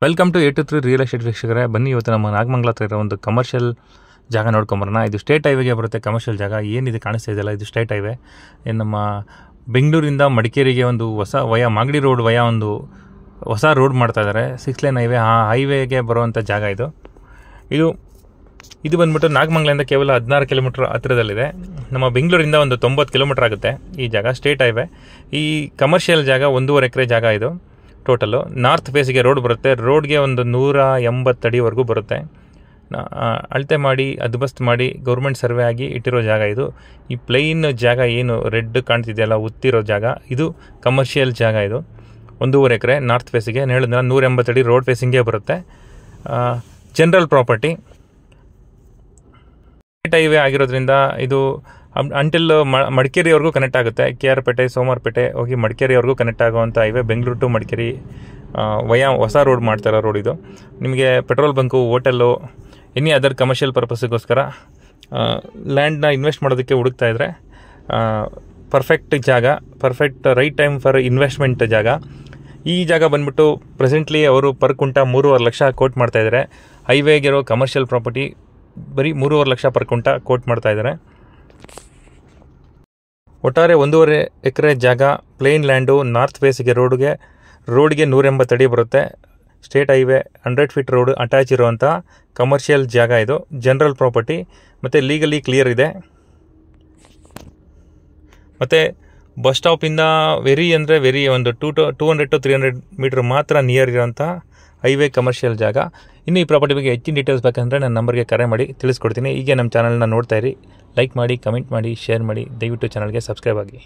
Welcome to 823 real estate ವೀಕ್ಷಕರೇ. ಬನ್ನಿ, ಇವತ್ತು ನಮ್ಮ ನಾಗಮಂಗಲ ಹತ್ರ ಇರೋ ಒಂದು ಕಮರ್ಷಿಯಲ್ ಜಾಗ ನೋಡ್ಕೊಂಬರೋಣ. ಇದು ಸ್ಟೇಟ್ ಹೈವೇಗೆ ಬರುತ್ತೆ. ಕಮರ್ಷಿಯಲ್ ಜಾಗ ಏನಿದೆ ಕಾಣಿಸ್ತಾ ಇದೆಯಲ್ಲ, ಇದು ಸ್ಟೇಟ್ ಹೈವೇ. ನಮ್ಮ ಬೆಂಗಳೂರಿಂದ ಮಡಿಕೇರಿಗೆ ಒಂದು ಹೊಸ ಮಾಗಡಿ ರೋಡ್ ಒಂದು ಹೊಸ ರೋಡ್ ಮಾಡ್ತಾ ಇದ್ದಾರೆ. 6 ಲೇನ್ ಹೈವೇ. ಆ ಹೈವೇಗೆ ಬರುವಂಥ ಜಾಗ ಇದು ಬಂದ್ಬಿಟ್ಟು ನಾಗಮಂಗಲದಿಂದ ಕೇವಲ 16 ಕಿಲೋಮೀಟ್ರ್ ಹತ್ತಿರದಲ್ಲಿದೆ. ನಮ್ಮ ಬೆಂಗಳೂರಿಂದ ಒಂದು 90 ಕಿಲೋಮೀಟ್ರ್ ಆಗುತ್ತೆ ಈ ಜಾಗ. State highway. ಈ ಕಮರ್ಷಿಯಲ್ ಜಾಗ 1.5 ಎಕರೆ ಜಾಗ ಇದು. ಟೋಟಲು ನಾರ್ತ್ ಫೇಸಿಗೆ ರೋಡ್ ಬರುತ್ತೆ. ರೋಡ್ಗೆ ಒಂದು 180 ಅಡಿವರೆಗೂ ಬರುತ್ತೆ. ಅಳತೆ ಮಾಡಿ ಅದ್ಬಸ್ತ್ ಮಾಡಿ ಗೌರ್ಮೆಂಟ್ ಸರ್ವೆ ಆಗಿ ಇಟ್ಟಿರೋ ಜಾಗ ಇದು. ಈ ಪ್ಲೈನ್ ಜಾಗ ಏನು ರೆಡ್ ಕಾಣ್ತಿದೆಯಲ್ಲ, ಉತ್ತಿರೋ ಜಾಗ, ಇದು ಕಮರ್ಷಿಯಲ್ ಜಾಗ. ಇದು 1.5 ಎಕರೆ ನಾರ್ತ್ ಫೇಸಿಗೆ. ಹೇಳಿದ್ರೆ 180 ಅಡಿ ರೋಡ್ ಫೇಸಿಂಗೇ ಬರುತ್ತೆ. General property. ಸ್ಟೇಟ್ ಹೈವೇ ಆಗಿರೋದ್ರಿಂದ ಇದು ಅಂಟಿಲ್ ಮಡಿಕೇರಿವರೆಗೂ ಕನೆಕ್ಟ್ ಆಗುತ್ತೆ. KR ಪೇಟೆ, ಸೋಮವಾರಪೇಟೆ ಹೋಗಿ ಮಡಿಕೇರಿವರೆಗೂ ಕನೆಕ್ಟ್ ಆಗುವಂಥ ಹೈವೇ. ಬೆಂಗಳೂರು ಟು ಮಡಿಕೇರಿ ಹೊಸ ರೋಡ್ ಮಾಡ್ತಾರೋ ರೋಡ್ ಇದು. ನಿಮಗೆ petrol bunk, hotel, any other commercial ಪರ್ಪಸ್ಗೋಸ್ಕರ ಲ್ಯಾಂಡ್ನ ಇನ್ವೆಸ್ಟ್ ಮಾಡೋದಕ್ಕೆ ಹುಡುಕ್ತಾ ಇದ್ದರೆ ಪರ್ಫೆಕ್ಟ್ ಜಾಗ, perfect right time for investment ಜಾಗ. ಈ ಜಾಗ ಬಂದ್ಬಿಟ್ಟು ಪ್ರೆಸೆಂಟ್ಲಿ ಅವರು ಪರ್ ಕುಂಟ 3.5 ಲಕ್ಷ ಕೋಟ್ ಮಾಡ್ತಾಯಿದ್ದಾರೆ. ಹೈವೇಗಿರೋ ಕಮರ್ಷಿಯಲ್ ಪ್ರಾಪರ್ಟಿ ಬರೀ 3.5 ಲಕ್ಷ ಪರ್ ಕುಂಟ ಕೋಟ್ ಮಾಡ್ತಾಯಿದ್ದಾರೆ. ಒಟ್ಟಾರೆ 1.5 ಎಕರೆ ಜಾಗ, ಪ್ಲೇನ್ ಲ್ಯಾಂಡು, ನಾರ್ತ್ ಫೇಸಿಗೆ ರೋಡ್ಗೆ 180 ಅಡಿ ಬರುತ್ತೆ. State highway, 100 feet road attach ಇರುವಂಥ ಕಮರ್ಷಿಯಲ್ ಜಾಗ ಇದು. ಜನರಲ್ ಪ್ರಾಪರ್ಟಿ ಮತ್ತು ಲೀಗಲಿ ಕ್ಲಿಯರ್ ಇದೆ. ಮತ್ತು ಬಸ್ ಸ್ಟಾಪಿಂದ ವೆರಿ ಒಂದು 200 to 300 ಮೀಟ್ರ್ ಮಾತ್ರ ನಿಯರ್ ಇರೋಂಥ ಹೈವೇ ಕಮರ್ಷಿಯಲ್ ಜಾಗ. ಇನ್ನು ಈ ಪ್ರಾಪರ್ಟಿ ಬಗ್ಗೆ ಹೆಚ್ಚಿನ ಡೀಟೇಲ್ಸ್ ಬೇಕಂದರೆ ನನ್ನ ನಂಬರ್ಗೆ ಕರೆ ಮಾಡಿ ತಿಳಿಸ್ಕೊಡ್ತೀನಿ. ಹೀಗೆ ನಮ್ಮ ಚಾನಲ್ನ ನೋಡ್ತಾ ಇರಿ. ಲೈಕ್ ಮಾಡಿ, ಕಮೆಂಟ್ ಮಾಡಿ, ಶೇರ್ ಮಾಡಿ. ದಯವಿಟ್ಟು ಚಾನಲ್ಗೆ ಸಬ್ಸ್ಕ್ರೈಬ್ ಆಗಿ.